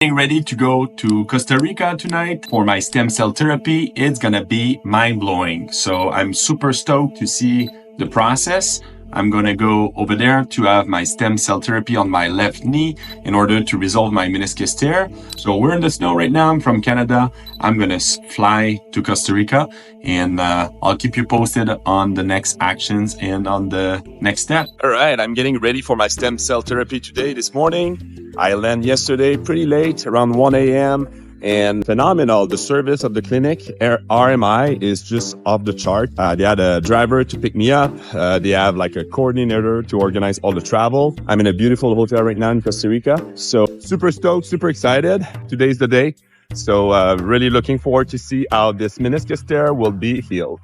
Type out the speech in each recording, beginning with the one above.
Getting ready to go to Costa Rica tonight for my stem cell therapy. It's gonna be mind-blowing. So I'm super stoked to see the process. I'm gonna go over there to have my stem cell therapy on my left knee in order to resolve my meniscus tear. So we're in the snow right now. I'm from Canada. I'm gonna fly to Costa Rica, and I'll keep you posted on the next actions and on the next step. All right, I'm getting ready for my stem cell therapy today, this morning. I landed yesterday pretty late, around 1 a.m. and phenomenal. The service of the clinic, RMI, is just off the chart. They had a driver to pick me up. They have like a coordinator to organize all the travel. I'm in a beautiful hotel right now in Costa Rica. So super stoked, super excited. Today's the day. So really looking forward to see how this meniscus tear will be healed.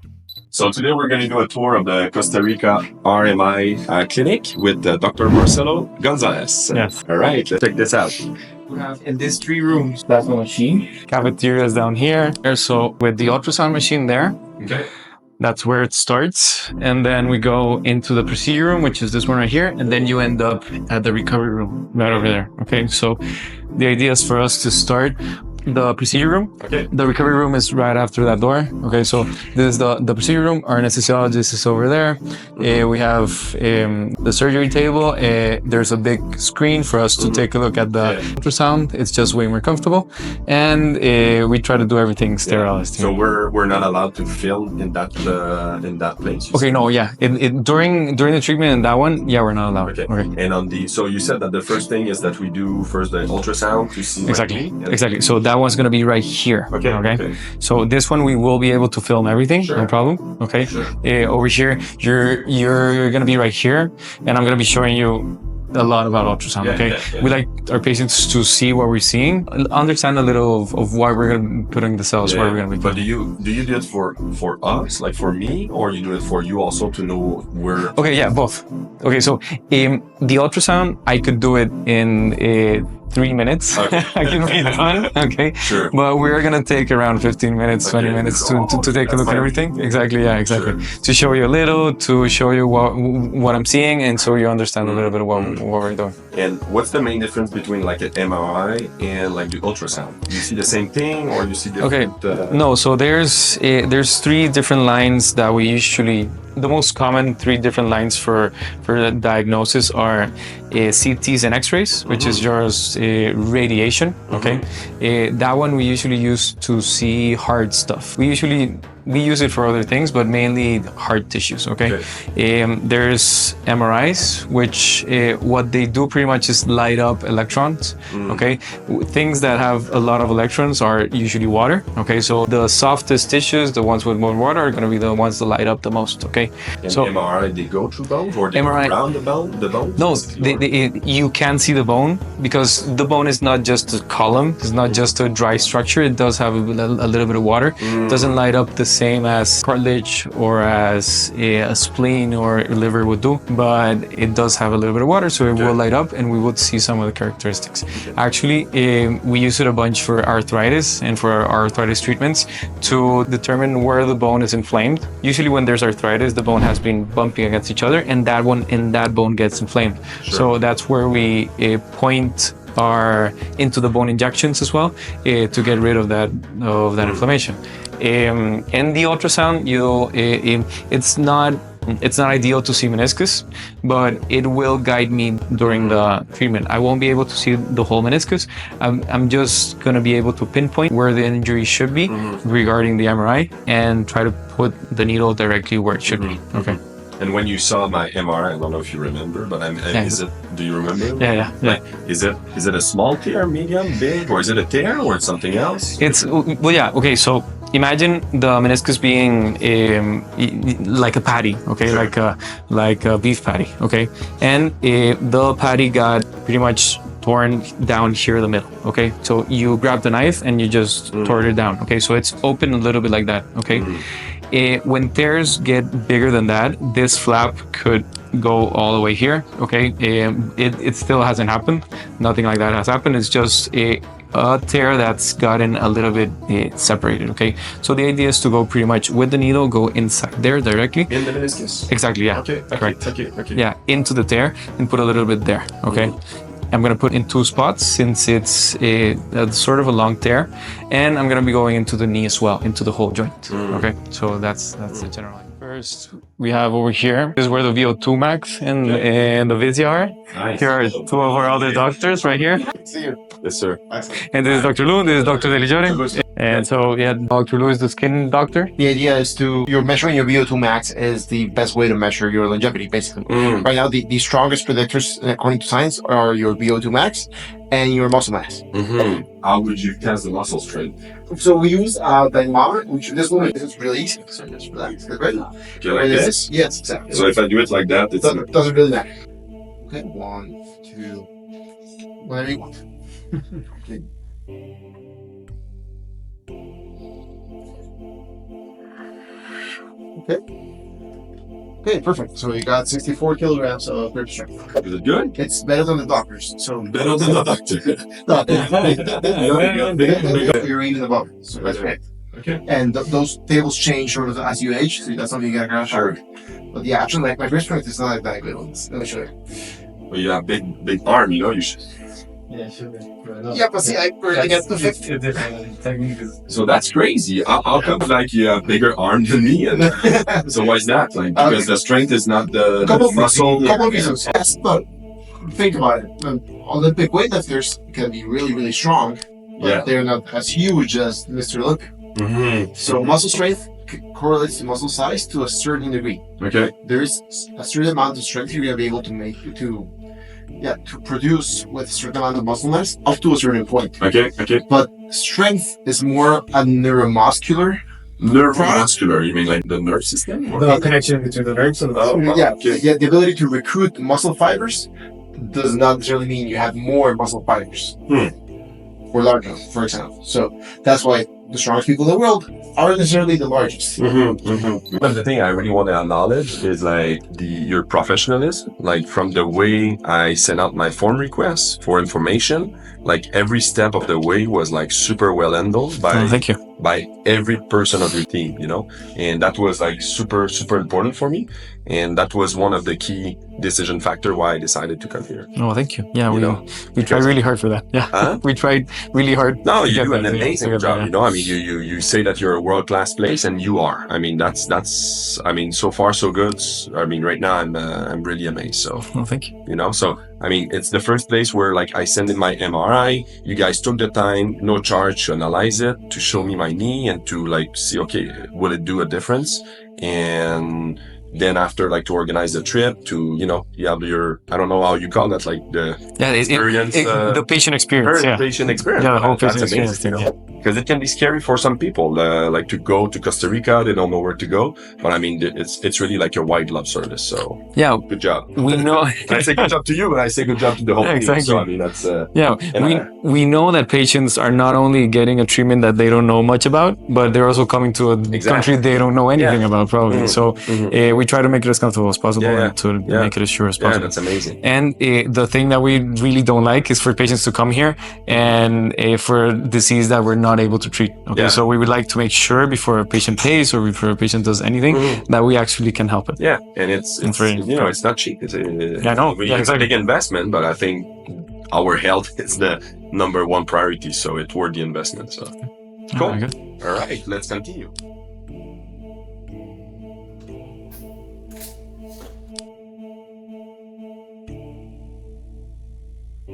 So today we're going to do a tour of the Costa Rica RMI clinic with Dr. Marcelo Gonzalez. Yes. All right, let's check this out. We have in these 3 rooms plasma machine. Cafeteria is down here. So with the ultrasound machine there, Okay. that's where it starts. And then we go into the procedure room, which is this one right here. And then you end up at the recovery room right over there. Okay, so the idea is for us to start the procedure room. Okay. The recovery room is right after that door. Okay, so this is the procedure room. Our anesthesiologist is over there. We have the surgery table. There's a big screen for us to take a look at the ultrasound. It's just way more comfortable, and we try to do everything sterilized. So we're not allowed to film in that place. Okay, no, yeah. During the treatment in that one, yeah, we're not allowed. Okay. And so you said that the first thing is that we do first the ultrasound to see exactly. So that one's gonna be right here. Okay. So this one we will be able to film everything, Sure. no problem. Okay. Sure. Over here, you're gonna be right here, and I'm gonna be showing you a lot about ultrasound. Okay. We like our patients to see what we're seeing, understand a little of why we're gonna be putting the cells where we're gonna be. But do you do it for us, like for me, or you do it for you also to know where? Okay, yeah, both. Okay, so the ultrasound, I could do it in 3 minutes. Okay. I can be done. Okay. Sure. But we're gonna take around 15 minutes, 20 minutes to take a look at everything. Exactly. Yeah. Exactly. Sure. To show you a little, to show you what I'm seeing, and so you understand a little bit of what we're doing. And what's the main difference between like an MRI and like the ultrasound? Do you see the same thing, or you see different? Okay. No. So there's 3 different lines that we usually. The most common 3 different lines for the diagnosis are CTs and X-rays, which is just radiation. Okay, that one we usually use to see hard stuff. We use it for other things, but mainly hard tissues. Okay. There's MRIs, which what they do pretty much is light up electrons. Okay, things that have a lot of electrons are usually water. Okay, so the softest tissues, the ones with more water, are going to be the ones that light up the most. Okay. And so MRI, they go through bones, or they MRI, go around the bone? No, you can see the bone, because the bone is not just a column. It's not just a dry structure. It does have a little bit of water. It doesn't light up the same as cartilage or as a spleen or liver would do, but it does have a little bit of water, so it will light up, and we would see some of the characteristics. Actually, we use it a bunch for arthritis and for our arthritis treatments to determine where the bone is inflamed. Usually when there's arthritis, the bone has been bumping against each other, and that bone gets inflamed. Sure. So that's where we point into the bone injections as well, to get rid of that inflammation. And the ultrasound, it's not ideal to see meniscus, but it will guide me during the treatment. I won't be able to see the whole meniscus. I'm just going to be able to pinpoint where the injury should be regarding the MRI, and try to put the needle directly where it should be. Okay. And when you saw my MRI, I don't know if you remember, but do you remember? Yeah. Like, is it a small tear, medium, big, or is it a tear, or it's something else? Okay, so imagine the meniscus being like a patty, okay, Sure. like a beef patty, okay, and the patty got pretty much torn down here in the middle. Okay, so you grab the knife and you just tore it down. Okay, so it's open a little bit like that. Okay. When tears get bigger than that, this flap could go all the way here. Okay, it still hasn't happened. Nothing like that has happened. It's just a tear that's gotten a little bit separated. Okay, so the idea is to go pretty much with the needle, go inside there directly. In the meniscus? Exactly. Yeah. Okay. Correct. Okay. Yeah, into the tear and put a little bit there. Okay. I'm going to put in 2 spots since it's a sort of a long tear, and I'm going to be going into the knee as well, into the whole joint. Okay, so that's the general. First, we have over here, this is where the VO2 max and the Vizia are. Nice. Here are 2 of our other doctors right here. See you. Yes, sir. Excellent. And this is Dr. Lu, this is Dr. Deligiore. And so, yeah, Dr. Lu is the skin doctor. The idea is you're measuring your VO2 max is the best way to measure your longevity, basically. Right now, the strongest predictors, according to science, are your VO2 max and your muscle mass. How would you test the muscle strength? So we use dynamometer, which this one is really easy. So just relax. Right now. Okay, like this? Yes, exactly. So if I do it like that, it's doesn't really matter. Okay, 1, 2, whatever you want. Okay. Okay, perfect. So you got 64 kilograms of grip strength. Is it good? It's better than the doctors. So Better than the doctor. You're even above it. So that's great. Okay. And those tables change sort of as you age, so that's something you gotta grab. Sure. But yeah, actually, like my grip strength is not like that good. Let me show you. Well, you have big arm, you know, you should. Yeah, sure. Yeah, but see, I barely get to 50. So that's crazy. How come like you have bigger arm than me? And so why is that? Like because the strength is not the muscle. Couple of reasons. Yes, but think about it. Olympic weightlifters can be really, really strong, but they're not as huge as Mr. Olympia. So muscle strength correlates to muscle size to a certain degree. Okay. There is a certain amount of strength you're gonna be able to make to produce with a certain amount of muscle mass up to a certain point. Okay. But strength is more a neuromuscular. Neuromuscular, you mean like the nerve system? The connection between the nerves and The ability to recruit muscle fibers does not necessarily mean you have more muscle fibers. Or larger, for example. So that's why the strongest people in the world aren't necessarily the largest. But the thing I really want to acknowledge is like your professionalism. Like from the way I sent out my form requests for information, like every step of the way was like super well handled by thank you. By every person of your team, you know, and that was like super important for me, and that was one of the key decision factor why I decided to come here. Oh, thank you. Yeah, we tried really hard for that. Yeah, we tried really hard. No, you do an amazing job. You know, I mean, you say that you're a world-class place, and you are. I mean, that's. I mean, so far so good. I mean, right now I'm really amazed. So, thank you. You know, so I mean, it's the first place where like I send in my MRI. You guys took the time, no charge, to analyze it, to show me my knee, and to like see, okay, will it do a difference? And then after, like, to organize the trip, to, you know, you have your, I don't know how you call that, like the experience, the patient experience. Patient experience. Yeah, the whole patient That's experience. amazing, because it can be scary for some people, like to go to Costa Rica, they don't know where to go. But I mean, it's really like a white glove service. So yeah, good job. We know. I say good job to you, but I say good job to the whole team. So I mean, that's we know that patients are not only getting a treatment that they don't know much about, but they're also coming to a country they don't know anything about, probably. So we try to make it as comfortable as possible and to make it as sure as possible. Yeah, that's amazing. And the thing that we really don't like is for patients to come here and for disease that we're not able to treat. Okay, so we would like to make sure before a patient pays or before a patient does anything that we actually can help it. Yeah, and it's you know, it's not cheap. It's it's a big investment, but I think our health is the number one priority, so it's worth the investment. So cool. All right, let's continue.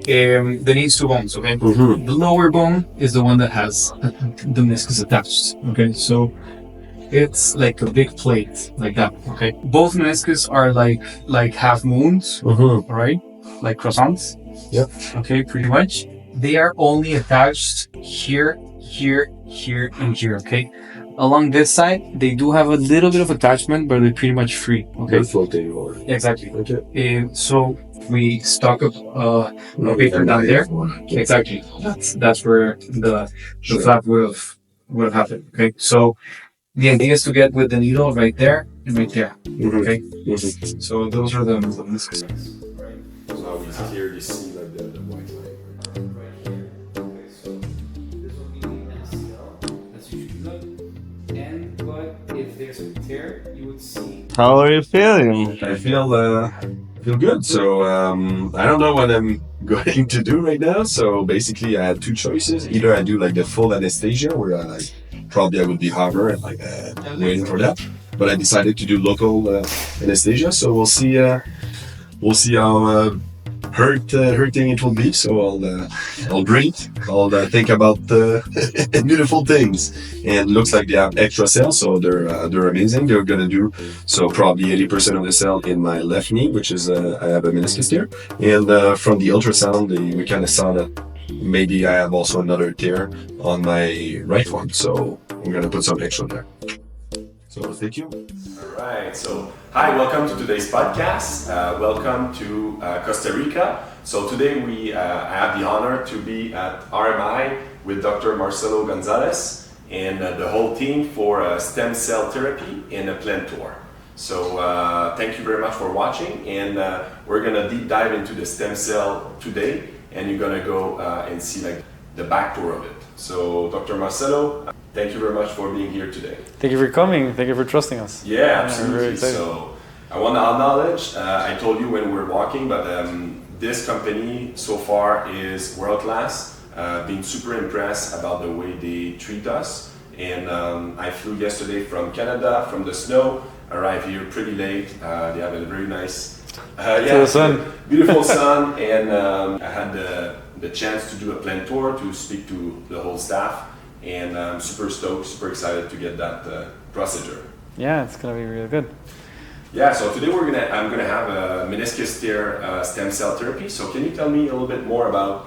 The knees two bones, okay? The lower bone is the one that has the meniscus attached, okay? So it's like a big plate, like that, okay? Both meniscus are like half moons, all right? Like croissants. Yep. Okay, pretty much. They are only attached here, here, here, and here, okay? Along this side, they do have a little bit of attachment, but they're pretty much free, okay? They're floating over. Exactly. Okay. So we stock up a paper down there. Exactly. That's where the flap would have happened. Okay. So the idea is to get with the needle right there and right there. Okay. So those are the meniscus. Right. So now we clearly see like the white line right here. Okay. So this will be the MCL. That's usually blood. But if there's a tear, you would see. How are you feeling? I feel good. So I don't know what I'm going to do right now. So basically, I had two choices. Either I do like the full anesthesia, where I like probably I would be hover and like waiting for that. But I decided to do local anesthesia. So we'll see how hurting it will be. So I'll breathe. I'll think about the beautiful things. And looks like they have extra cells, so they're amazing. They're gonna do so probably 80% of the cell in my left knee, which is I have a meniscus tear. And from the ultrasound, we kind of saw that maybe I have also another tear on my right one. So we're gonna put some extra there. So thank you. All right. So hi, welcome to today's podcast. Welcome to Costa Rica. So today we I have the honor to be at RMI with Dr. Marcelo Gonzalez and the whole team for stem cell therapy in a plant tour. So thank you very much for watching, and we're gonna deep dive into the stem cell today, and you're gonna go and see like the back tour of it. So Dr. Marcelo, thank you very much for being here today. Thank you for coming. Thank you for trusting us. Yeah, absolutely. So I want to acknowledge, I told you when we were walking, but this company so far is world class. Been super impressed about the way they treat us. And I flew yesterday from Canada, from the snow, arrived here pretty late. They have a very nice, the sun. beautiful sun. And I had the chance to do a plant tour, to speak to the whole staff. And I'm super stoked, super excited to get that procedure. Yeah, it's gonna be really good. Yeah, so today I'm gonna have a meniscus tear stem cell therapy. So can you tell me a little bit more about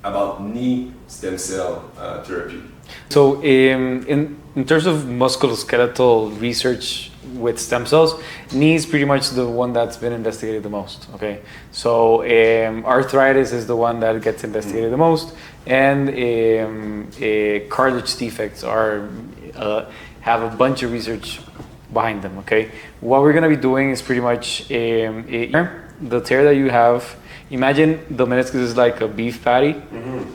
about knee stem cell therapy? So in terms of musculoskeletal research with stem cells, knee is pretty much the one that's been investigated the most. Okay, so arthritis is the one that gets investigated the most, and cartilage defects are have a bunch of research behind them. Okay, what we're gonna be doing is pretty much the tear that you have. Imagine the meniscus is like a beef patty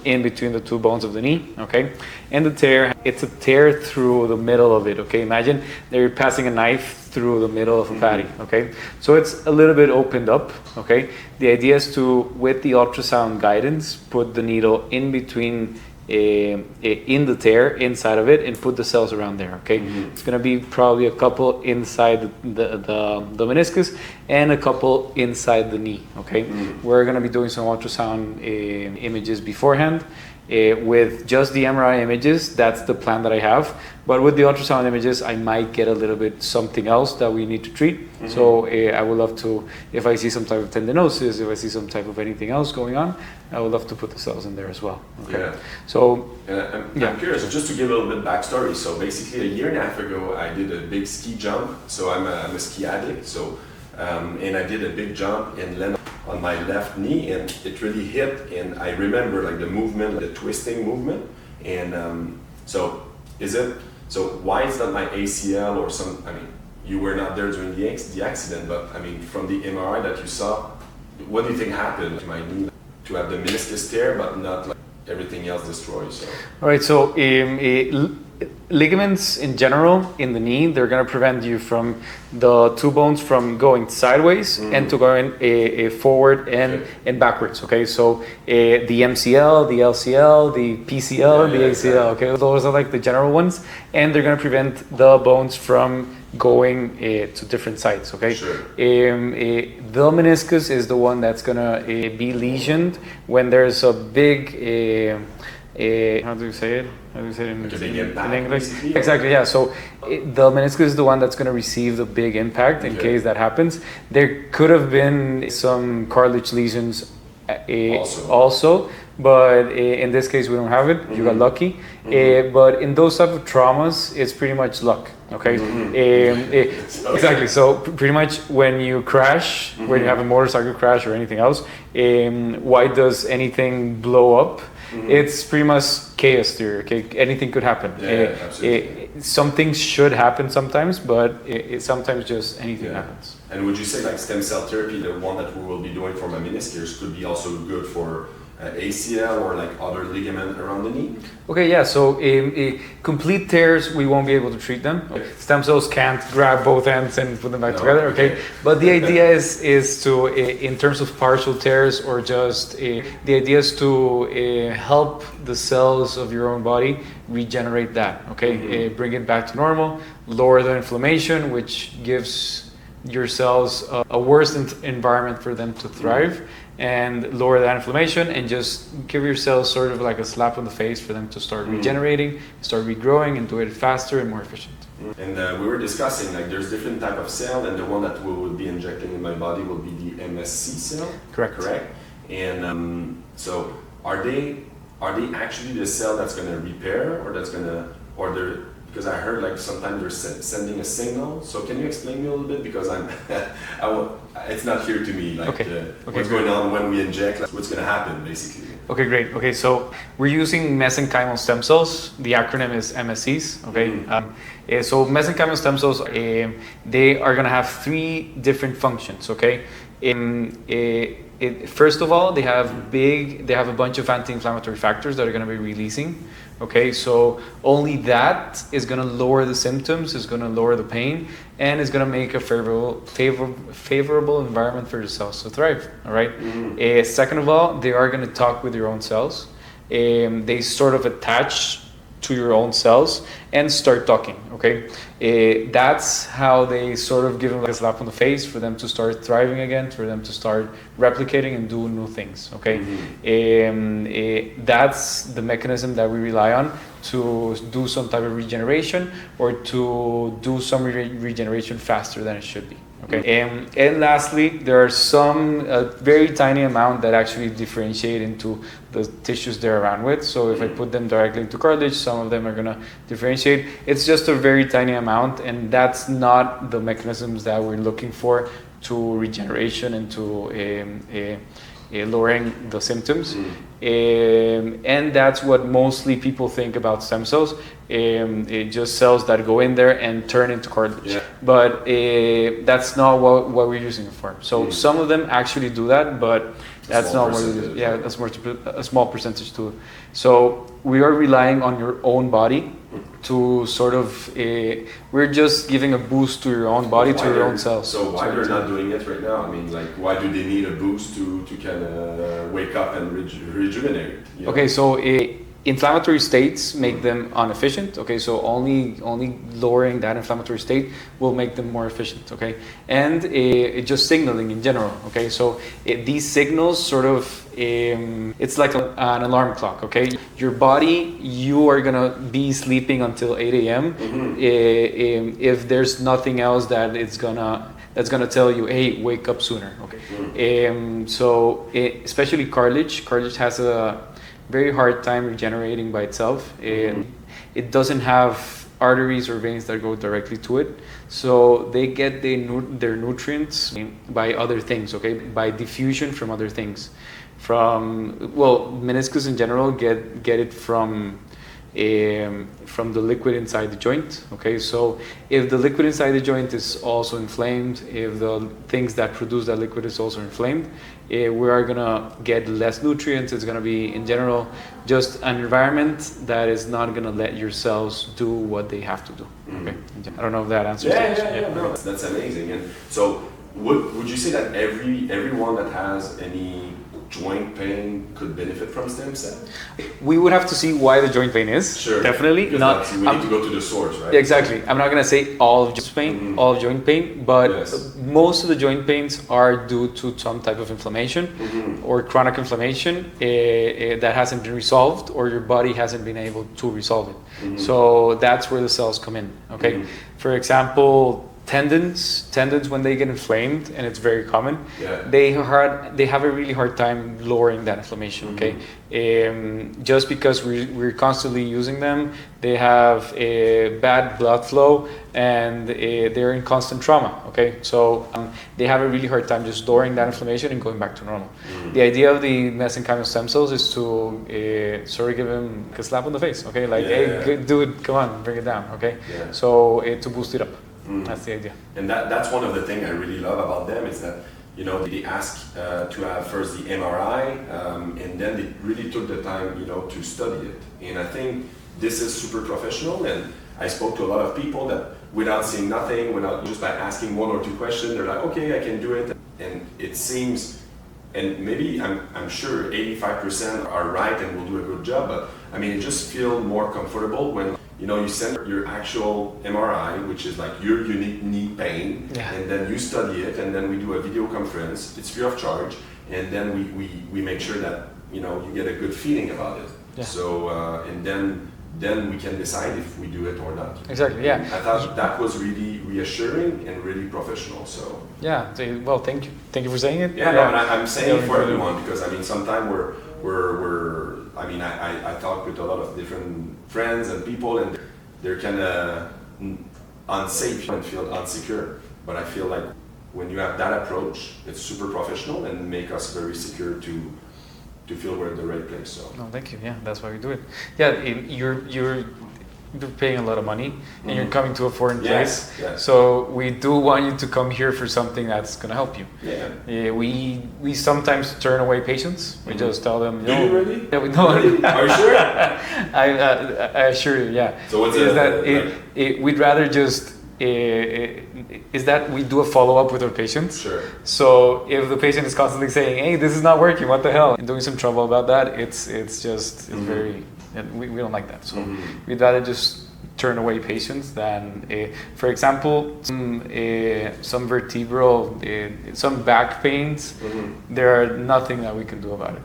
in between the two bones of the knee, okay? And the tear, it's a tear through the middle of it, okay? Imagine that you're passing a knife through the middle of a patty, okay? So it's a little bit opened up, okay? The idea is to, with the ultrasound guidance, put the needle in between in the tear inside of it and put the cells around there. Okay, it's gonna be probably a couple inside the meniscus and a couple inside the knee. Okay, we're gonna be doing some ultrasound images beforehand. With just the MRI images, that's the plan that I have. But with the ultrasound images, I might get a little bit something else that we need to treat. So I would love to, if I see some type of tendinosis, if I see some type of anything else going on, I would love to put the cells in there as well. Okay. Yeah. So I'm curious, just to give a little bit backstory. So basically, a year and a half ago, I did a big ski jump. So I'm a ski addict. So and I did a big jump and landed on my left knee, and it really hit. And I remember like the movement, the twisting movement. And so why is that my ACL or some? I mean, you were not there during the accident, but I mean, from the MRI that you saw, what do you think happened to my knee to have the meniscus tear, but not like everything else destroyed? So. All right, so ligaments in general in the knee, they're going to prevent you from the two bones from going sideways and to going forward and backwards. Okay, so the MCL, the LCL, the PCL, the ACL. Okay, those are like the general ones, and they're going to prevent the bones from going to different sites. Okay, sure. The meniscus is the one that's going to be lesioned when there's a big how do you say it? How do you say it in English? Exactly, yeah. So the meniscus is the one that's going to receive the big impact in case that happens. There could have been some cartilage lesions also, but in this case we don't have it. You got lucky. But in those type of traumas, it's pretty much luck. Okay, exactly. So pretty much when you crash, when you have a motorcycle crash or anything else, why does anything blow up? It's pretty much chaos theory. Okay, anything could happen. Some things should happen sometimes, but sometimes just anything happens. And would you say like stem cell therapy, the one that we will be doing for my meniscus, could be also good for ACL or like other ligament around the knee? Okay, yeah, so complete tears, we won't be able to treat them. Stem cells can't grab both ends and put them back together, okay? But the idea is to, in terms of partial tears or just, the idea is to help the cells of your own body regenerate that, okay? Bring it back to normal, lower the inflammation, which gives your cells a worse environment for them to thrive. And lower that inflammation and just give your cells sort of like a slap on the face for them to start regenerating, start regrowing, and do it faster and more efficient. And we were discussing like there's different type of cell, and the one that we will be injecting in my body will be the MSC cell. Correct. And so are they actually the cell that's going to repair, or that's going to, or they're, because I heard like sometimes they're sending a signal. So can you explain me a little bit, because it's not clear to me like what's going on when we inject, like, what's going to happen basically. Okay, great. Okay, so we're using mesenchymal stem cells. The acronym is MSCs. Okay, so mesenchymal stem cells, they are going to have 3 different functions. Okay, first of all, they have a bunch of anti-inflammatory factors that are going to be releasing. Okay, so only that is going to lower the symptoms, is going to lower the pain, and is going to make a favorable environment for the cells to thrive. All right. Second of all, they are going to talk with your own cells. They sort of attach to your own cells and start talking. Okay, that's how they sort of give them like a slap on the face for them to start thriving again, for them to start replicating and do new things. Okay, that's the mechanism that we rely on to do some type of regeneration, or to do some regeneration faster than it should be. Okay, and lastly, there are some very tiny amount that actually differentiate into the tissues they're around with. So if I put them directly into cartilage, some of them are gonna differentiate. It's just a very tiny amount, and that's not the mechanisms that we're looking for to regeneration and to lowering the symptoms. And that's what mostly people think about stem cells. Just cells that go in there and turn into cartilage. But that's not what we're using it for. So some of them actually do that, but that's not what it is. Yeah, that's more a small percentage too. So we are relying on your own body to sort of, we're just giving a boost to your own body, to your own cells. So why they're not doing it right now? I mean, like, why do they need a boost to kind of wake up and rejuvenate? You know? Okay, so inflammatory states make them inefficient. Okay, so only lowering that inflammatory state will make them more efficient. Okay, and just signaling in general. Okay, so these signals sort of, it's like an alarm clock. Okay, your body, you are gonna be sleeping until 8 a.m. If there's nothing else that's gonna tell you, hey, wake up sooner. Okay, so especially cartilage has a very hard time regenerating by itself. It doesn't have arteries or veins that go directly to it, so they get their nutrients by other things. Okay, by diffusion from other things. Meniscus in general get it from the liquid inside the joint. Okay, so if the liquid inside the joint is also inflamed, if the things that produce that liquid is also inflamed, we are gonna get less nutrients. It's gonna be, in general, just an environment that is not gonna let your cells do what they have to do. Okay, I don't know if that answers. Yeah. No, that's amazing. And so, would you say that everyone that has any joint pain could benefit from stem cell? We would have to see why the joint pain is. Sure. Definitely. We need to go to the source, right? Exactly. I'm not going to say all of joint pain, but most of the joint pains are due to some type of inflammation or chronic inflammation that hasn't been resolved, or your body hasn't been able to resolve it. So that's where the cells come in. Okay. For example, tendons when they get inflamed, and it's very common, they have a really hard time lowering that inflammation. Okay, just because we're constantly using them, they have a bad blood flow, and they're in constant trauma. Okay, so they have a really hard time just lowering that inflammation and going back to normal. The idea of the mesenchymal stem cells is to sort of give them a slap on the face. Okay, like, hey, dude, come on, bring it down. Okay, so to boost it up. That's the idea. And that's one of the things I really love about them, is that you know, they asked to have first the MRI, and then they really took the time, you know, to study it. And I think this is super professional, and I spoke to a lot of people that without seeing nothing, without just by asking one or two questions, they're like, okay, I can do it. And it seems, and maybe I'm sure 85% are right and will do a good job, but I mean, it just feels more comfortable when, you know, you send your actual MRI, which is like your unique knee pain, and then you study it, and then we do a video conference. It's free of charge, and then we make sure that, you know, you get a good feeling about it. Yeah. So and then we can decide if we do it or not. Exactly. Yeah. I thought that was really reassuring and really professional. So. Yeah. Well, thank you. Thank you for saying it. Yeah. No, and I'm saying it for everyone, because I mean, sometimes we're I mean, I talk with a lot of different friends and people, and they're kind of unsafe and feel insecure. But I feel like when you have that approach, it's super professional and make us very secure to feel we're in the right place. So. No, thank you. Yeah, that's why we do it. Yeah, you're paying a lot of money, and you're coming to a foreign place. Yeah. So we do want you to come here for something that's going to help you. Yeah. We sometimes turn away patients. We just tell them, no. Do you really? Yeah, we don't. Really? Are you sure? I assure you. Yeah. So what's we'd rather just. Is that we do a follow-up with our patients. Sure. So if the patient is constantly saying, hey, this is not working, what the hell, and doing some trouble about that, it's very, and we don't like that. So we'd rather just turn away patients than, for example, some vertebral, some back pains, there are nothing that we can do about it.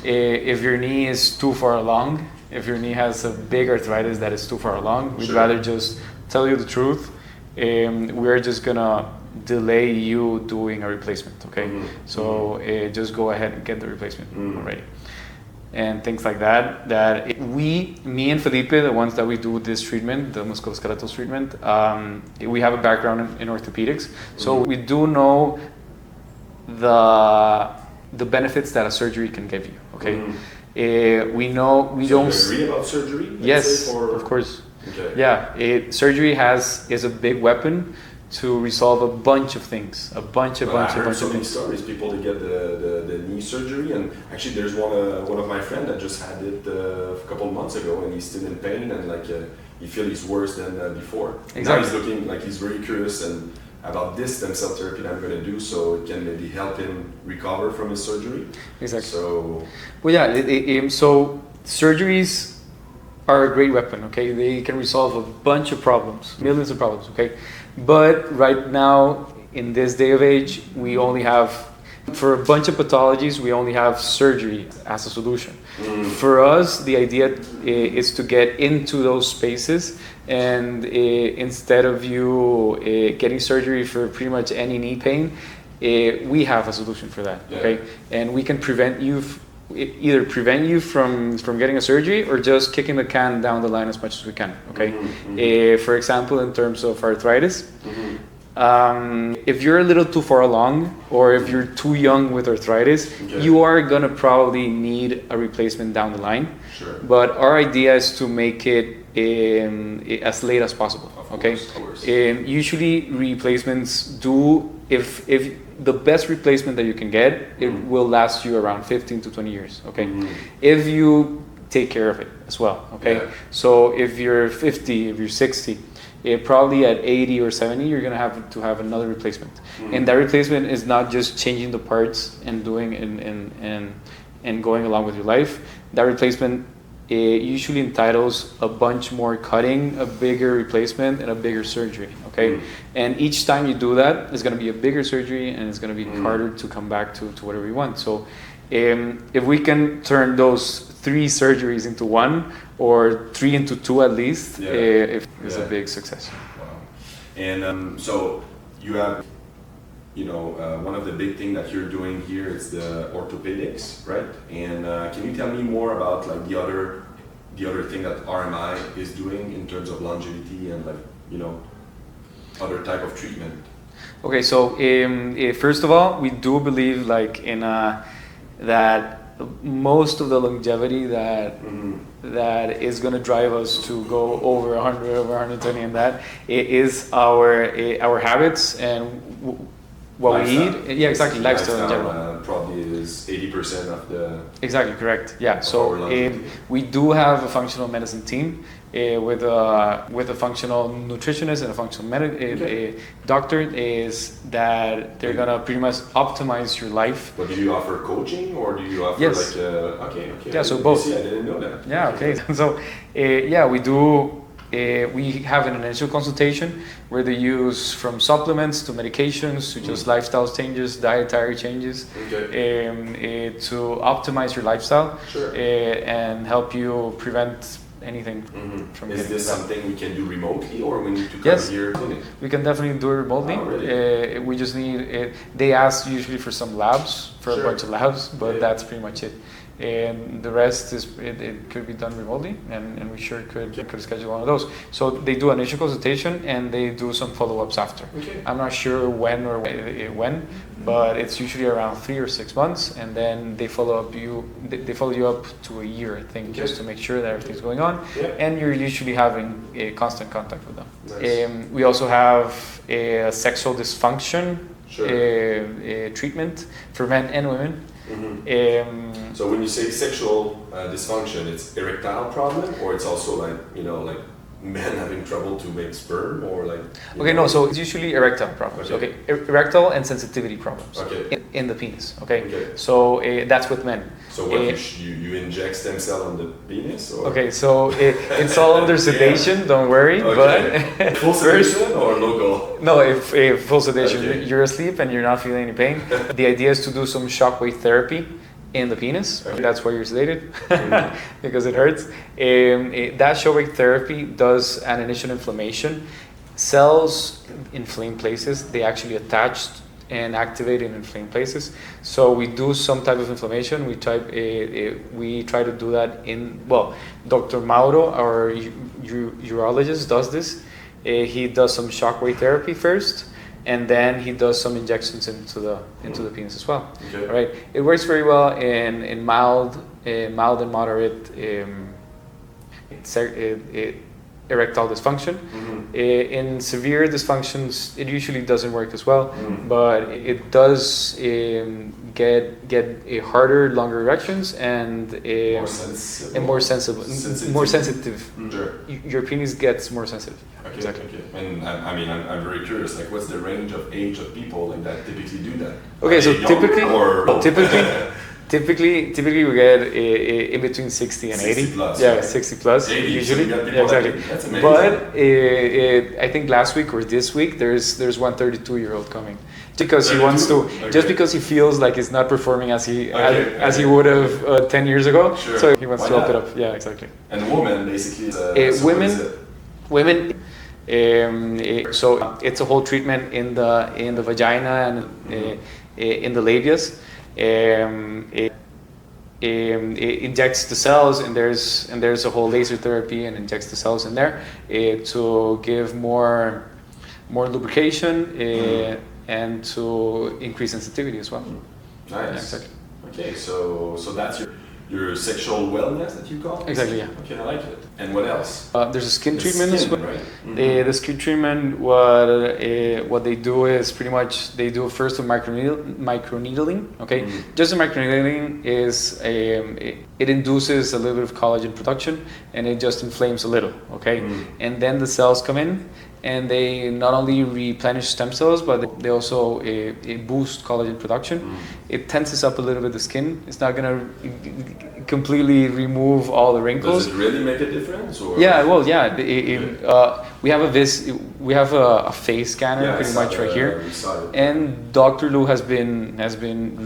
If your knee is too far along, if your knee has a big arthritis that is too far along, we'd rather just tell you the truth. We're just gonna delay you doing a replacement, okay? So just go ahead and get the replacement already. And things like that, me and Felipe, the ones that we do this treatment, the musculoskeletal treatment, we have a background in orthopedics. So we do know the benefits that a surgery can give you, okay? We know, we don't... So you agree about surgery? Yes, of course. Okay. Yeah, surgery is a big weapon to resolve a bunch of things, a bunch of things. Stories, people that get the knee surgery, and actually there's one of my friends that just had it a couple of months ago, and he's still in pain, and like he feels he's worse than before. Exactly. Now he's looking like he's very curious and about this stem cell therapy that I'm going to do, so it can maybe help him recover from his surgery. Exactly. So. Well, yeah. So surgeries are a great weapon, okay? They can resolve a bunch of problems, millions of problems, okay? But right now, in this day of age, we only have, for a bunch of pathologies, we only have surgery as a solution. For us, the idea is to get into those spaces, and instead of you getting surgery for pretty much any knee pain, we have a solution for that, okay? And we can either prevent you from getting a surgery or just kicking the can down the line as much as we can, okay? For example, in terms of arthritis, if you're a little too far along or if you're too young with arthritis, you are gonna probably need a replacement down the line. Sure. But our idea is to make it as late as possible, okay? Of course. Usually replacements do, if the best replacement that you can get, it will last you around 15 to 20 years, okay? If you take care of it as well, okay? Yeah. So if you're 50, if you're 60, probably at 80 or 70, you're gonna have to have another replacement. And that replacement is not just changing the parts and doing and going along with your life. That replacement usually entitles a bunch more cutting, a bigger replacement, and a bigger surgery, okay? And each time you do that, it's gonna be a bigger surgery, and it's gonna be harder to come back to whatever you want. So if we can turn those 3 surgeries into 1, or 3 into 2 at least, it's a big success. Wow. And so you have, one of the big things that you're doing here is the orthopedics, right? And can you tell me more about like the other thing that RMI is doing in terms of longevity and other type of treatment? Okay, so first of all, we do believe like in that most of the longevity that is going to drive us to go over 100, over 120, and that it is our habits and what we eat. Yeah, exactly. Lifestyle in general. Probably is 80% of the. Exactly correct. Yeah. So our we do have a functional medicine team with a functional nutritionist and a functional doctor. Is that they're gonna pretty much optimize your life. But do you offer coaching or do you offer Yes. like okay? Yeah. So both. See, I didn't know that. Yeah. Okay. So yeah, we do. We have an initial consultation where they use from supplements to medications to just lifestyle changes, dietary changes, to optimize your lifestyle and help you prevent anything from Is this something we can do remotely or we need to come Yes. here? Clinic? We can definitely do it remotely. Oh, really? We just need they ask usually for some labs, for a bunch of labs, but that's pretty much it. And the rest is it could be done remotely, and we sure could schedule one of those. So they do an initial consultation and they do some follow-ups after. Okay. I'm not sure when, but it's usually around 3 or 6 months, and then they follow you up to a year, I think, just to make sure that everything's going on, and you're usually having a constant contact with them. Nice. We also have a sexual dysfunction treatment for men and women. So when you say sexual dysfunction, it's erectile problem, or it's also like like men having trouble to make sperm, or like. No. So it's usually erectile problems. Okay, erectile and sensitivity problems. Okay. In the penis. Okay. So that's with men. So what you inject stem cell on the penis? Or? Okay, so it's all under sedation. Don't worry. But full sedation or local? No, if full sedation, you're asleep and you're not feeling any pain. The idea is to do some shockwave therapy in the penis. That's why you're sedated, because it hurts. That shockwave therapy does an initial inflammation. Cells inflamed places, they actually attach and activate in inflamed places. So we do some type of inflammation. We try to do that Dr. Mauro, our urologist, does this. He does some shockwave therapy first, and then he does some injections into the penis as well. Okay. Right? It works very well in mild and moderate erectile dysfunction. In severe dysfunctions, it usually doesn't work as well, but it does get a harder, longer erections and more sensitive. Sure. Your penis gets more sensitive. Okay, exactly. Okay. And I'm very curious. Like, what's the range of age of people like that typically do that? Okay, so typically we get in between 60 and 80. Plus, yeah, 60 plus 80, usually. So yeah, exactly. That's amazing. But I think last week or this week there's one 32-year-old coming because he wants to, just because he feels like he's not performing as he would have 10 years ago. Sure. So he wants to up it up. Yeah, exactly. And a woman basically. Women. So it's a whole treatment in the vagina and in the labias. It injects the cells, and there's a whole laser therapy and injects the cells in there to give more lubrication and to increase sensitivity as well. Nice. Yeah, exactly. Okay, so that's your sexual wellness that you call it? Exactly, yeah. Okay, I like it. And what else? There's a skin treatment as well. Right? The skin treatment, what they do is pretty much they do first a microneedling. Okay, just a microneedling is it induces a little bit of collagen production and it just inflames a little. Okay, and then the cells come in and they not only replenish stem cells, but they also boost collagen production. It tenses up a little bit the skin. It's not gonna completely remove all the wrinkles. Does it really make a difference? Or? Yeah, well, yeah. We have a face scanner pretty much right here, and Dr. Lou has been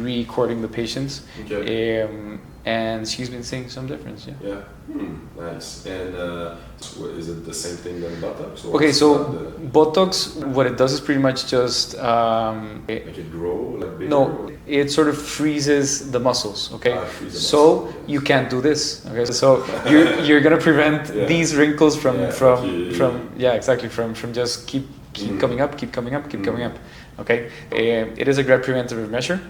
recording the patients, and she's been seeing some difference. Yeah. Nice. And is it the same thing than Botox? Okay, so Botox, what it does is pretty much just make it grow like bigger? No, it sort of freezes the muscles. Okay, so you can't do this. Okay, so you're gonna prevent these wrinkles from just keep coming up. Okay, it is a great preventative measure,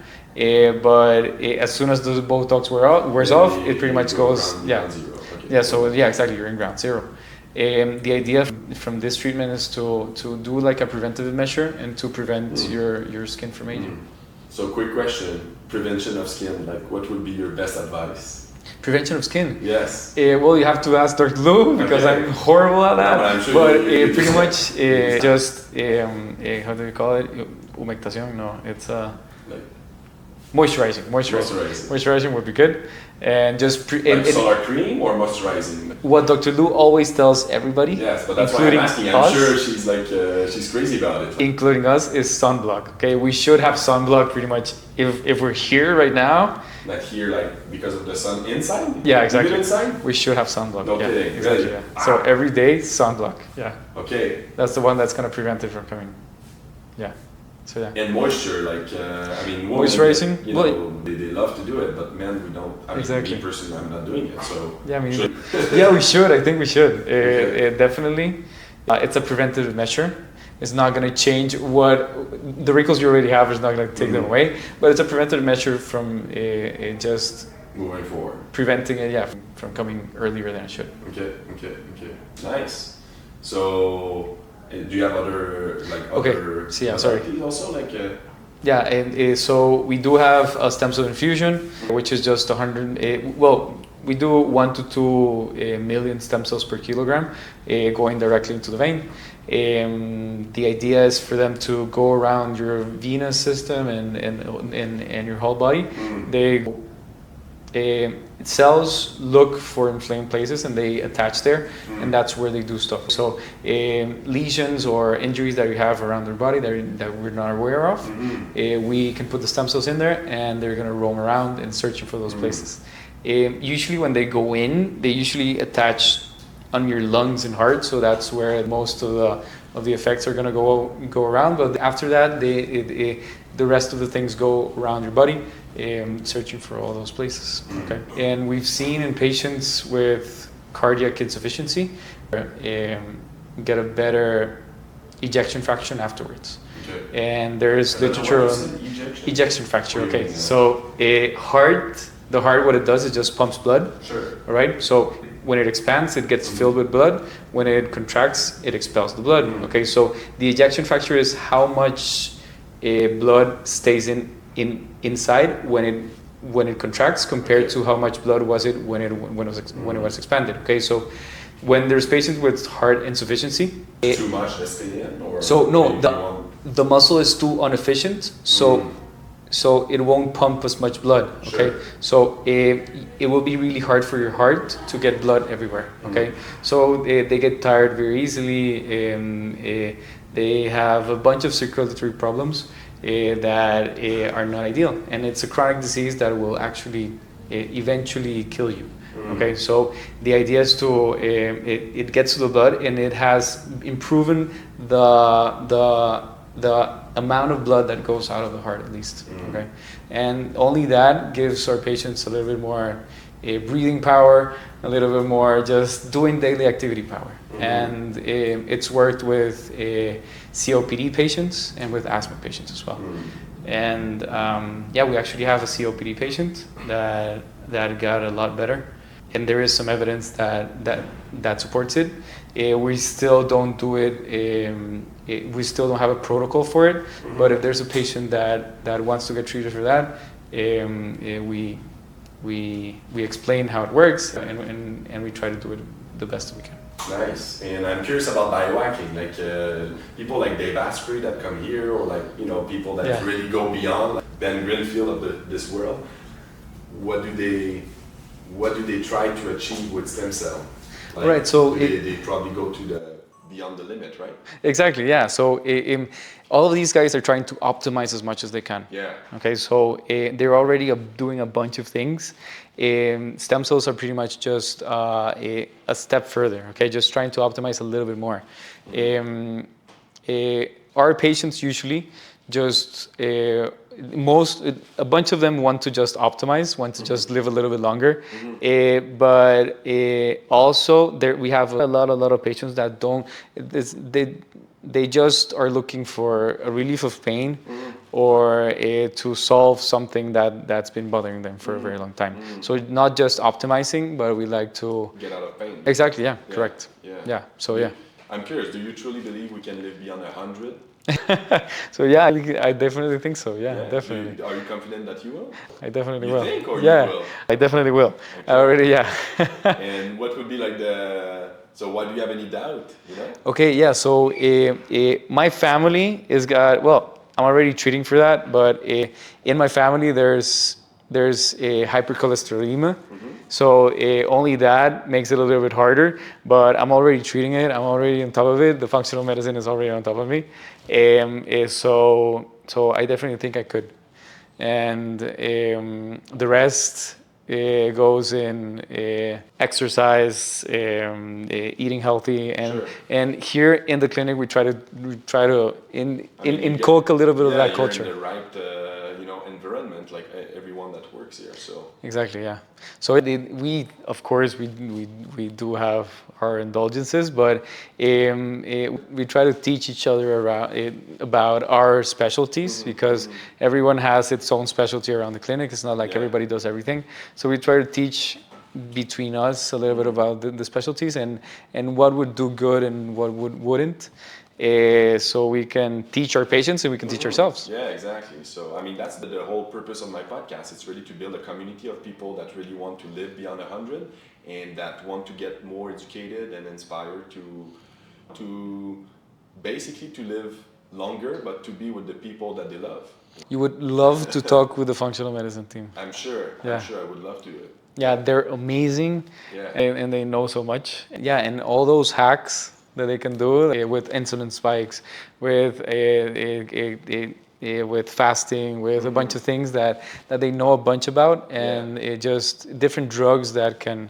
but as soon as the Botox wears off, it pretty much goes zero. Okay. Yeah, so exactly, you're in ground zero. The idea from this treatment is to do like a preventative measure and to prevent your skin from aging. So, quick question: prevention of skin. Like, what would be your best advice? Prevention of skin. Yes. Well, you have to ask Dr. Lou because Okay. I'm horrible at that. No, but I'm sure but you pretty do. much just how do we call it? Humectación? No, it's Like, moisturizing. Moisturizing would be good, and just like solar cream or moisturizing? what Dr. Lou always tells everybody, Yes, but that's why I'm including asking. I'm us, sure she's like she's crazy about it. including us, is sunblock. Okay, we should have sunblock pretty much if we're here right now. Like here, like because of the sun inside. Yeah, exactly. Even inside. We should have sunblock. No yeah, kidding, exactly. really? Yeah. So every day sunblock. Yeah, Okay. that's the one that's gonna prevent it from coming. Yeah. So yeah. And moisture, like I mean, women, Moisturizing? You Well, know, they love to do it, but men, we don't. I mean, Exactly. me personally, I'm not doing it. So Yeah, I mean, should- yeah, we should. I think we should. Okay. Definitely. It's a preventative measure. It's not going to change what the wrinkles you already have. Is not going to take them away, but it's a preventative measure from just moving forward. preventing it. Yeah, from coming earlier than it should. Okay. Nice. So, do you have other like Okay, other so yeah, sorry. modalities also like? Yeah, and so we do have a stem cell infusion, which is just 100. Well, we do 1 to 2 million stem cells per kilogram, going directly into the vein. The idea is for them to go around your venous system and your whole body. They cells look for inflamed places and they attach there, and that's where they do stuff. So lesions or injuries that you have around their body that we're not aware of, we can put the stem cells in there and they're going to roam around and searching for those places. Usually when they go in, they usually attach on your lungs and heart, so that's where most of the effects are going to go around. But after that, the rest of the things go around your body, searching for all those places. Okay, and we've seen in patients with cardiac insufficiency get a better ejection fraction afterwards. Okay. And there is literature on ejection fraction. Okay, so the heart, what it does is just pumps blood. Sure. All right. So when it expands, it gets filled with blood. When it contracts, it expels the blood. Okay. So the ejection factor is how much blood stays inside when it contracts compared to how much blood was it when it was expanded. Okay. So when there's patients with heart insufficiency, Too much to stay in, or so no, maybe one- the muscle is too inefficient. So it won't pump as much blood. Okay, Sure. so it will be really hard for your heart to get blood everywhere. Okay, so they get tired very easily. They have a bunch of circulatory problems that are not ideal, and it's a chronic disease that will actually eventually kill you. Okay, so the idea is to it gets to the blood, and it has improved the amount of blood that goes out of the heart, at least. Okay, and only that gives our patients a little bit more breathing power, a little bit more just doing daily activity power. And it's worked with COPD patients and with asthma patients as well. And yeah, we actually have a COPD patient that got a lot better, and there is some evidence that supports it. We still don't do it. We still don't have a protocol for it. But if there's a patient that wants to get treated for that, we explain how it works, and we try to do it the best we can. Nice. And I'm curious about biohacking, like people like Dave Asprey that come here, or like people that Yeah. really go beyond, like Ben Greenfield of this world. What do they try to achieve with stem cell? Like, Right, so they probably go to beyond the limit, right? Exactly, yeah. So all of these guys are trying to optimize as much as they can. Yeah. Okay, so they're already doing a bunch of things. Stem cells are pretty much just a step further. Okay, just trying to optimize a little bit more. Our patients usually just a bunch of them want to just optimize, want to just live a little bit longer. But also we have a lot of patients that don't. They just are looking for a relief of pain, or to solve something that's been bothering them for a very long time. So not just optimizing, but we like to Get out of pain. exactly, yeah, correct. Yeah. Yeah. So yeah. I'm curious, do you truly believe we can live beyond 100? So yeah, I definitely think so. Yeah, definitely. Are you confident that you will? I definitely You will. think or you Yeah, will? I definitely will. I Okay. already, yeah. And what would be like so why do you have any doubt, you know? Okay, yeah. So my family is got, well, I'm already treating for that, but in my family there's a hypercholesterolemia. So only that makes it a little bit harder, but I'm already treating it. I'm already on top of it. The functional medicine is already on top of me. So I definitely think I could. And the rest goes in exercise, eating healthy, and Sure. and here in the clinic we try to inculc a little bit of that culture. You're in the right, environment, like everyone that works here. So Exactly, yeah. So we, of course, we do have our indulgences, but we try to teach each other about our specialties because everyone has its own specialty around the clinic. It's not like everybody does everything. So we try to teach between us a little bit about the specialties and what would do good and what wouldn't. So we can teach our patients and we can teach ourselves. yeah, exactly. So I mean, that's the whole purpose of my podcast. It's really to build a community of people that really want to live beyond 100 and that want to get more educated and inspired to basically to live longer, but to be with the people that they love. You would love to talk with the functional medicine team. I'm sure. Yeah. I'm sure I would love to. Yeah, they're amazing, and they know so much. Yeah, and all those hacks that they can do with insulin spikes, with with fasting, with a bunch of things that they know a bunch about, and it just different drugs that can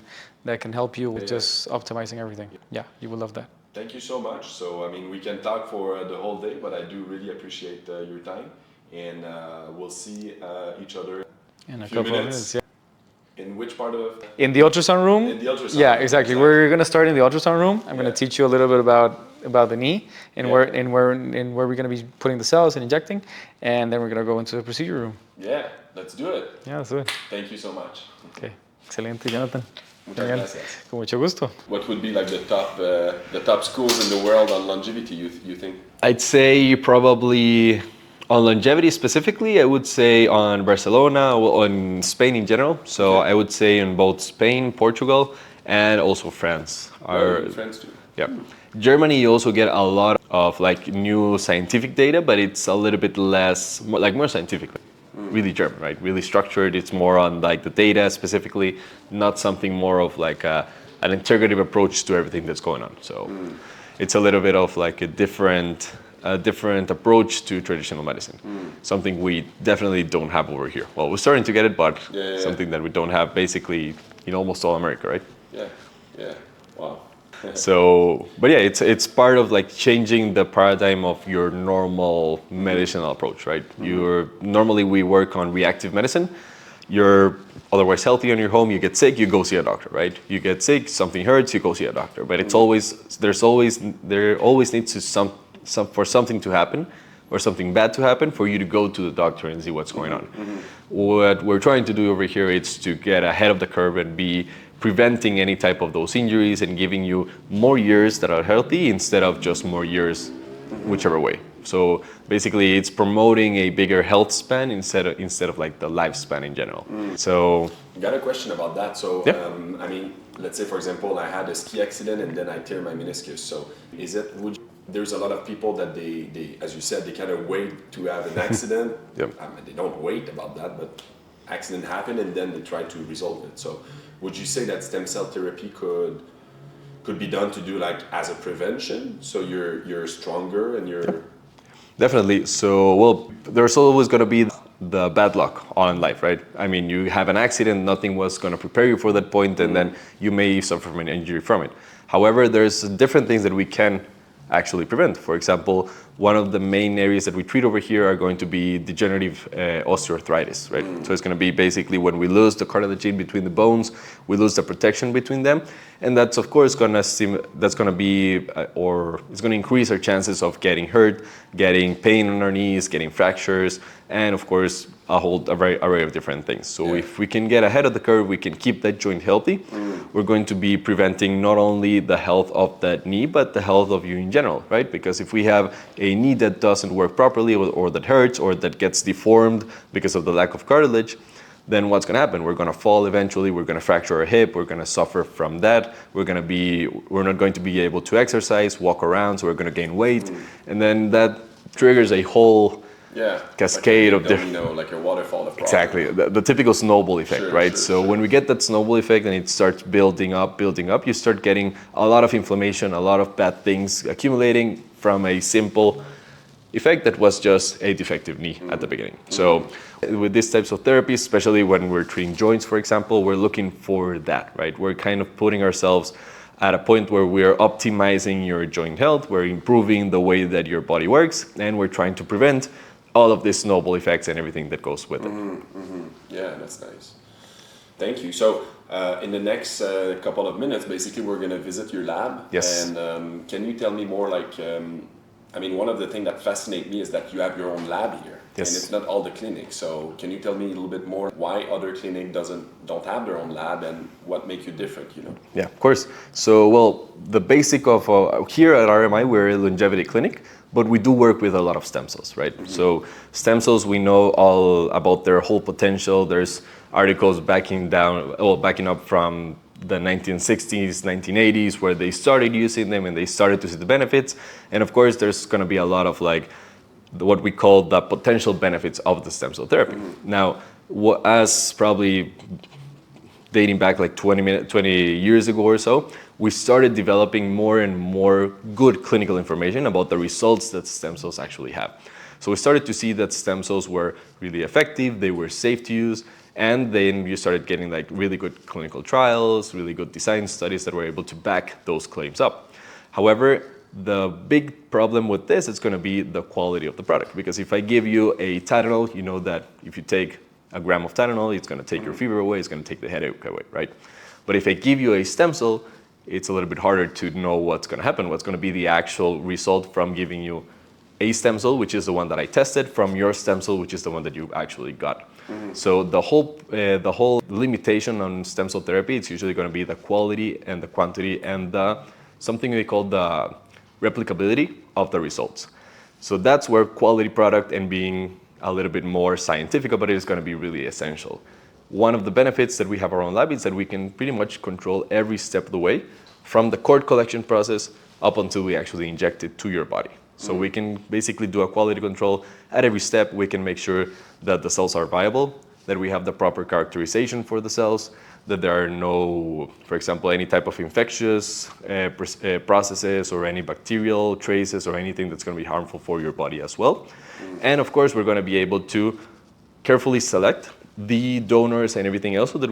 help you with just optimizing everything. Yeah, you will love that. Thank you so much. So I mean, we can talk for the whole day, but I do really appreciate your time, and we'll see each other In a few couple of minutes. minutes. Yeah. In which part of? In the ultrasound room? In the ultrasound Yeah, room, exactly. We're gonna start in the ultrasound room. I'm gonna Yeah. teach you a little bit about the knee and where we're gonna be putting the cells and injecting, and then we're gonna go into the procedure room. Yeah, let's do it. Yeah, that's it. Thank you so much. Okay, excelente, Jonathan. Muchas Genial. gracias. Con mucho gusto. What would be like the top schools in the world on longevity? You think? I'd say probably on longevity specifically, I would say on Barcelona, well, on Spain in general. So I would say in both Spain, Portugal, and also France. France too. Yeah. Germany, you also get a lot of like new scientific data, but it's a little bit less, more scientific. Really German, right? Really structured. It's more on like the data specifically, not something more of like an integrative approach to everything that's going on. So it's a little bit of like a different approach to traditional medicine. Something we definitely don't have over here. Well, we're starting to get it, but something that we don't have basically in almost all America, right? Yeah. Wow. So, but yeah, it's part of like changing the paradigm of your normal medicinal approach, right? Normally we work on reactive medicine. You're otherwise healthy on your home, you get sick, you go see a doctor, right? You get sick, something hurts, you go see a doctor. But there always needs to for something to happen or something bad to happen for you to go to the doctor and see what's going on. What we're trying to do over here is to get ahead of the curve and be preventing any type of those injuries and giving you more years that are healthy instead of just more years whichever way. So basically it's promoting a bigger health span instead of like the lifespan in general. So Got a question about that. So I mean, let's say for example I had a ski accident and then I tear my meniscus. So there's a lot of people that they as you said, they kind of wait to have an accident. I mean, they don't wait about that, but accident happened and then they try to resolve it. So would you say that stem cell therapy could be done to do like as a prevention, so you're stronger and you're Definitely. So, well, there's always going to be the bad luck on life, right? I mean, you have an accident, nothing was going to prepare you for that point, and then you may suffer from an injury from it. However, there's different things that we can actually prevent. For example, one of the main areas that we treat over here are going to be degenerative osteoarthritis, right? So it's going to be basically when we lose the cartilage in between the bones, we lose the protection between them, and that's of course going to be or it's going to increase our chances of getting hurt, getting pain on our knees, getting fractures, and of course a whole array of different things. So if we can get ahead of the curve, we can keep that joint healthy. We're going to be preventing not only the health of that knee, but the health of you in general, right? Because if we have a knee that doesn't work properly, or that hurts, or that gets deformed because of the lack of cartilage, then what's going to happen? We're going to fall eventually. We're going to fracture our hip. We're going to suffer from that. We're not going to be able to exercise, walk around, so we're going to gain weight. And then that triggers a whole cascade of different, like a waterfall of exactly, the typical snowball effect, right? Sure. When we get that snowball effect and it starts building up, you start getting a lot of inflammation, a lot of bad things accumulating from a simple effect that was just a defective knee at the beginning. So with these types of therapies, especially when we're treating joints, for example, we're looking for that, right? We're kind of putting ourselves at a point where we're optimizing your joint health, we're improving the way that your body works, and we're trying to prevent all of these snowball effects and everything that goes with it. Yeah, that's nice. Thank you. So in the next couple of minutes, basically, we're going to visit your lab. Yes. And can you tell me more, like, one of the things that fascinate me is that you have your own lab here. Yes. And it's not all the clinics. So can you tell me a little bit more why other clinics don't have their own lab and what makes you different, Yeah, of course. So, well, the basic of here at RMI, we're a longevity clinic, but we do work with a lot of stem cells, right? So stem cells, we know all about their whole potential. There's articles backing up from the 1960s, 1980s, where they started using them and they started to see the benefits. And of course, there's going to be a lot of what we call the potential benefits of the stem cell therapy. Now, as probably dating back like 20 years ago or so, we started developing more and more good clinical information about the results that stem cells actually have. So we started to see that stem cells were really effective, they were safe to use, and then you started getting really good clinical trials, really good design studies that were able to back those claims up. However, the big problem with this is going to be the quality of the product, because if I give you a Tylenol, you know that if you take a gram of Tylenol, it's going to take your fever away, it's going to take the headache away, right? But if I give you a stem cell, it's a little bit harder to know what's going to happen, what's going to be the actual result from giving you a stem cell, which is the one that I tested, from your stem cell, which is the one that you actually got. So the whole limitation on stem cell therapy, it's usually going to be the quality and the quantity and something we call the replicability of the results. So that's where quality product and being a little bit more scientific about it is going to be really essential. One of the benefits that we have our own lab is that we can pretty much control every step of the way, from the cord collection process up until we actually inject it to your body. So we can basically do a quality control at every step. We can make sure that the cells are viable, that we have the proper characterization for the cells, that there are no, for example, any type of infectious processes or any bacterial traces or anything that's going to be harmful for your body as well. And of course, we're going to be able to carefully select the donors and everything else so that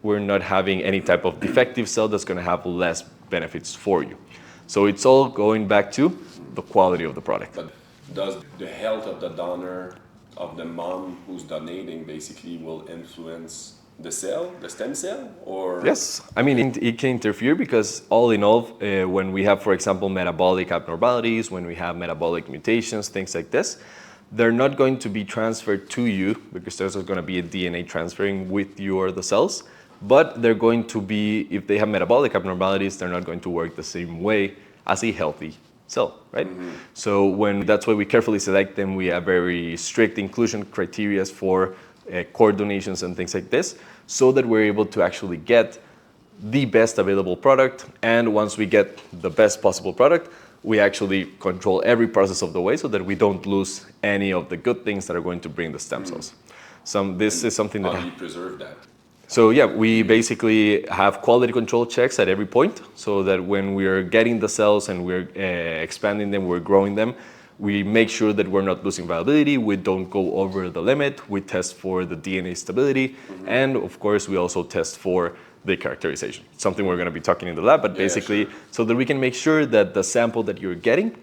we're not having any type of defective cell that's going to have less benefits for you. So it's all going back to the quality of the product. But does the health of the donor, of the mom who's donating, basically will influence the stem cell, or? Yes, it can interfere, because all in all, when we have, for example, metabolic abnormalities, when we have metabolic mutations, things like this, they're not going to be transferred to you, because there's going to be a DNA transferring with you or the cells, but they're going to be, if they have metabolic abnormalities, they're not going to work the same way as a healthy cell, right? So that's why we carefully select them. We have very strict inclusion criteria for cord donations and things like this, so that we're able to actually get the best available product. And once we get the best possible product, we actually control every process of the way so that we don't lose any of the good things that are going to bring the stem cells. This is something that... How do you preserve that? So yeah, we basically have quality control checks at every point, so that when we're getting the cells and we're expanding them, we're growing them, we make sure that we're not losing viability, we don't go over the limit, we test for the DNA stability, and of course we also test for the characterization. It's something we're going to be talking in the lab, but basically so that we can make sure that the sample that you're getting,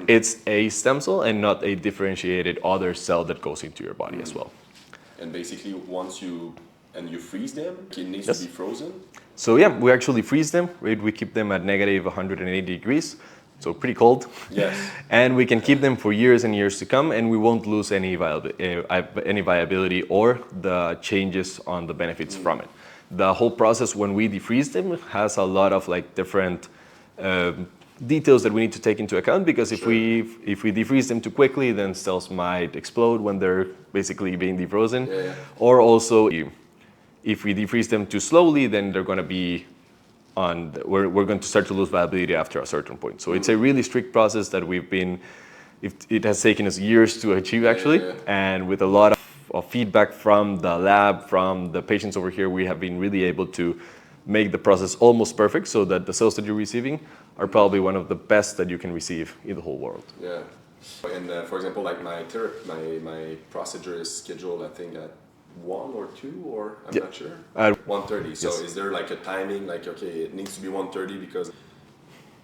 it's a stem cell and not a differentiated other cell that goes into your body as well. And basically once you freeze them, it needs to be frozen? So yeah, we actually freeze them, right? We keep them at negative 180 degrees. so pretty cold. Yes. And we can keep them for years and years to come, and we won't lose any viability or the changes on the benefits from it. The whole process when we defreeze them has a lot of like different details that we need to take into account, because if we defreeze them too quickly, then cells might explode when they're basically being defrozen. Or also if we defreeze them too slowly, then they're going to be we're going to start to lose viability after a certain point. So it's a really strict process that it has taken us years to achieve actually. And with a lot of feedback from the lab, from the patients over here, we have been really able to make the process almost perfect, so that the cells that you're receiving are probably one of the best that you can receive in the whole world. Yeah. And for example, like my procedure is scheduled, I think at 1 or 2, or I'm not sure. 1:30. So is there like a timing, like, okay, it needs to be 1:30 because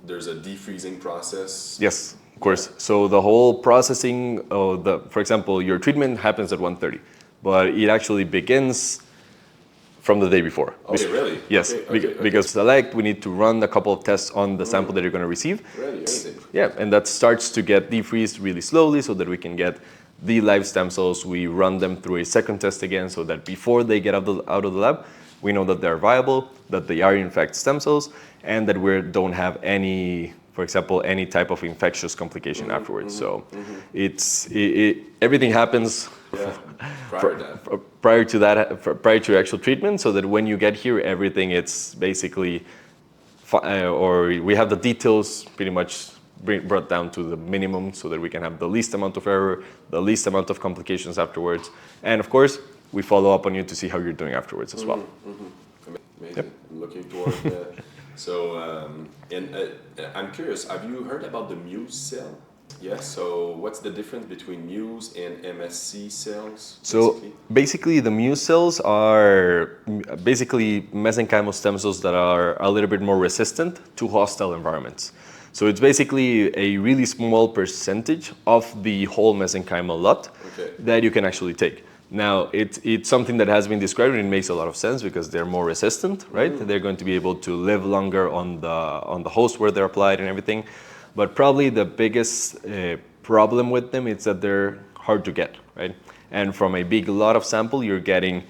there's a defreezing process? Yes, of course. So the whole processing for example, your treatment happens at 1:30, but it actually begins from the day before. Okay, really? Yes, because we need to run a couple of tests on the sample that you're going to receive. Really? Amazing. Yeah, and that starts to get defreezed really slowly so that we can get the live stem cells. We run them through a second test again, so that before they get out of the lab, we know that they're viable, that they are in fact stem cells, and that we don't have any, for example, any type of infectious complication afterwards. So everything happens prior to actual treatment, so that when you get here, everything it's basically, or we have the details pretty much brought down to the minimum, so that we can have the least amount of error, the least amount of complications afterwards. And of course, we follow up on you to see how you're doing afterwards as well. Amazing. Yep. I'm looking forward to that. So, I'm curious, have you heard about the Muse cell? Yes, so what's the difference between Muse and MSC cells? So basically the Muse cells are basically mesenchymal stem cells that are a little bit more resistant to hostile environments. So it's basically a really small percentage of the whole mesenchymal lot that you can actually take. Now, it's something that has been described, and it makes a lot of sense because they're more resistant, right? They're going to be able to live longer on the host where they're applied and everything. But probably the biggest problem with them is that they're hard to get, right? And from a big lot of sample, you're getting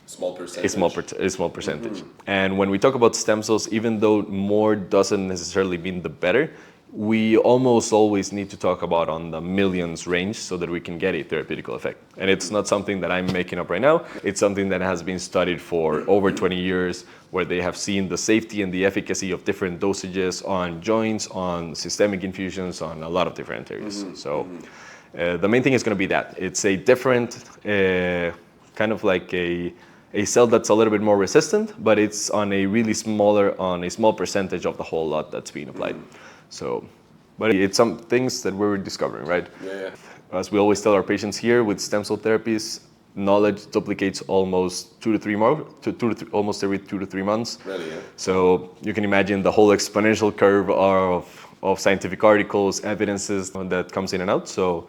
a small percentage. And when we talk about stem cells, even though more doesn't necessarily mean the better, we almost always need to talk about on the millions range so that we can get a therapeutic effect. And it's not something that I'm making up right now. It's something that has been studied for over 20 years, where they have seen the safety and the efficacy of different dosages on joints, on systemic infusions, on a lot of different areas. So the main thing is going to be that. It's a different, kind of like a cell that's a little bit more resistant, but it's on a small percentage of the whole lot that's being applied. So, but it's some things that we're discovering, right? Yeah. As we always tell our patients here with stem cell therapies, knowledge duplicates almost almost every 2 to 3 months. Really, yeah. So you can imagine the whole exponential curve of scientific articles, evidences that comes in and out. So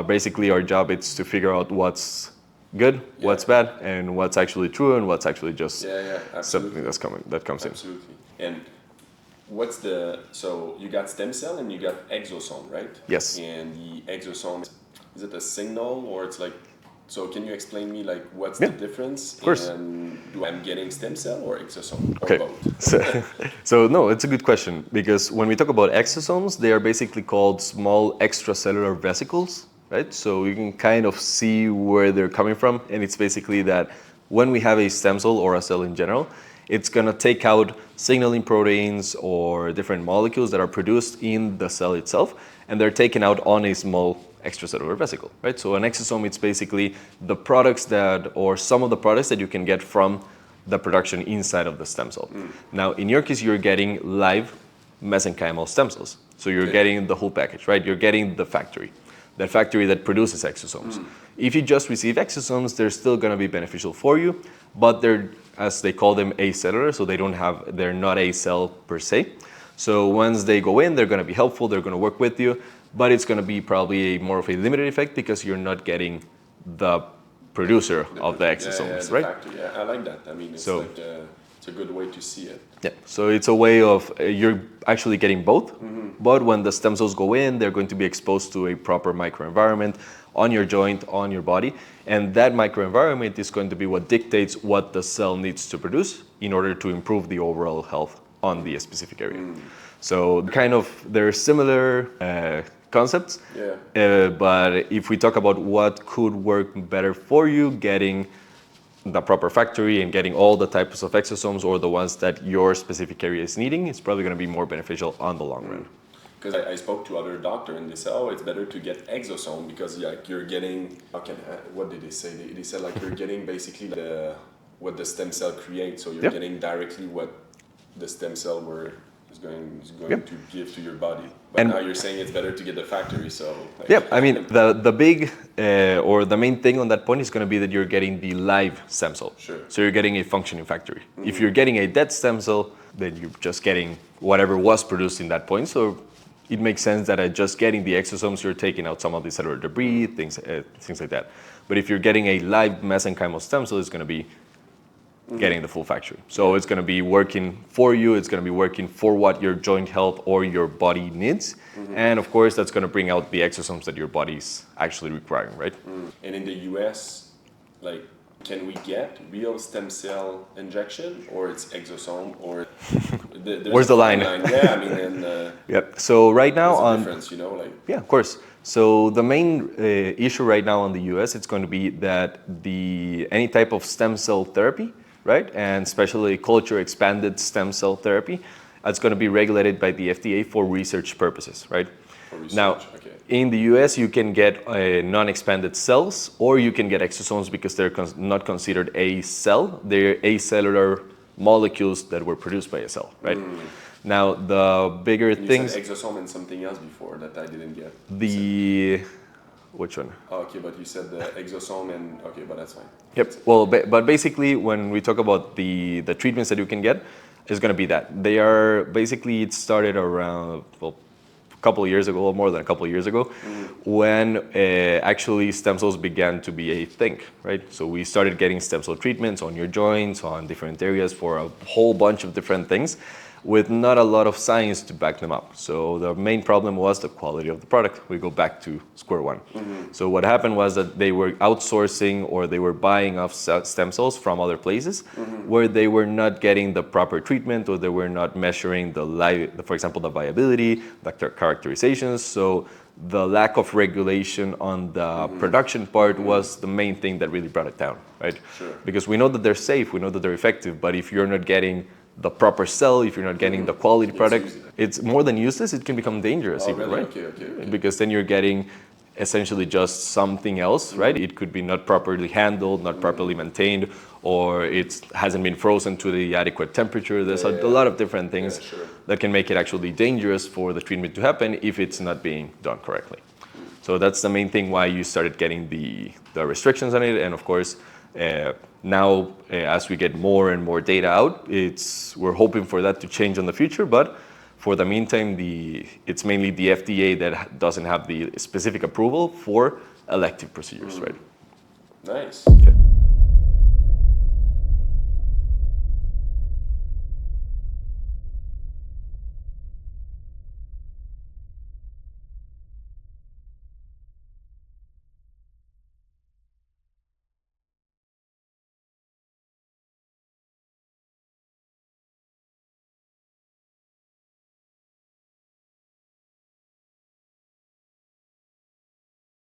basically our job is to figure out what's good, what's bad, and what's actually true, and what's actually just something that comes in. Absolutely. And so you got stem cell and you got exosome, right? Yes. And the exosome, is it a signal, or it's like, so can you explain me like what's the difference? Of course. And I'm getting stem cell or exosome, or Okay. both? So no, it's a good question, because when we talk about exosomes, they are basically called small extracellular vesicles, right? So you can kind of see where they're coming from, and it's basically that when we have a stem cell or a cell in general, it's going to take out signaling proteins or different molecules that are produced in the cell itself, and they're taken out on a small extracellular vesicle, right? So an exosome, it's basically the products or some of the products that you can get from the production inside of the stem cell. Now, in your case, you're getting live mesenchymal stem cells. So you're getting the whole package, right? You're getting the factory that produces exosomes. If you just receive exosomes, they're still going to be beneficial for you, but they're, as they call them, acellular, so they're not a cell per se. So once they go in, they're going to be helpful, they're going to work with you, but it's going to be probably more of a limited effect because you're not getting the producer of the exosomes, right? Factory. Yeah, I like that. I mean, it's so a good way to see it. Yeah, so it's a way of you're actually getting both, but when the stem cells go in, they're going to be exposed to a proper microenvironment on your joint, on your body, and that microenvironment is going to be what dictates what the cell needs to produce in order to improve the overall health on the specific area. So kind of they're similar concepts, but if we talk about what could work better for you, getting the proper factory and getting all the types of exosomes or the ones that your specific area is needing, it's probably going to be more beneficial on the long run. Because I spoke to other doctors and they said, oh, it's better to get exosome because like you're getting, what did they say? They said like you're getting basically what the stem cell creates. So you're getting directly what the stem cell is going to give to your body. But now you're saying it's better to get the factory. So I mean the big or the main thing on that point is going to be that you're getting the live stem cell. Sure. So you're getting a functioning factory. If you're getting a dead stem cell, then you're just getting whatever was produced in that point. So it makes sense that just getting the exosomes, you're taking out some of the cellular debris, things like that. But if you're getting a live mesenchymal stem cell, it's going to be getting the full factory. So it's going to be working for you. It's going to be working for what your joint health or your body needs. And of course, that's going to bring out the exosomes that your body's actually requiring, right? And in the US, like, can we get real stem cell injection or it's exosome or where's the line? Yeah, I mean, and So right now difference, you know, like of course. So the main issue right now in the US, it's going to be that any type of stem cell therapy, right, and especially culture expanded stem cell therapy, it's going to be regulated by the FDA for research purposes, right? Now, in the US, you can get non-expanded cells, or you can get exosomes because they're not considered a cell. They're acellular molecules that were produced by a cell, right? Now, the bigger things... You said exosome and something else before that I didn't get. Which one? Oh, okay, but you said the exosome and... Okay, but that's fine. Yep. Well, but basically, when we talk about the treatments that you can get, it's going to be that. They are... Basically, it started around... Well, a couple of years ago, or more than a couple of years ago, when actually stem cells began to be a thing, right? So we started getting stem cell treatments on your joints, on different areas for a whole bunch of different things, with not a lot of science to back them up. So the main problem was the quality of the product. We go back to square one. So what happened was that they were outsourcing or they were buying off stem cells from other places where they were not getting the proper treatment or they were not measuring for example, the viability, the characterizations. So the lack of regulation on the production part was the main thing that really brought it down, right? Sure. Because we know that they're safe, we know that they're effective, but if you're not getting the proper cell, if you're not getting the quality product, it's more than useless, it can become dangerous even, really? right? Okay. Because then you're getting essentially just something else, right? It could be not properly handled, not properly maintained, or it hasn't been frozen to the adequate temperature. There's a lot of different things that can make it actually dangerous for the treatment to happen if it's not being done correctly. So that's the main thing why you started getting the restrictions on it. And of course, now as we get more and more data out, we're hoping for that to change in the future. But for the meantime, it's mainly the FDA that doesn't have the specific approval for elective procedures, right? Nice. Okay.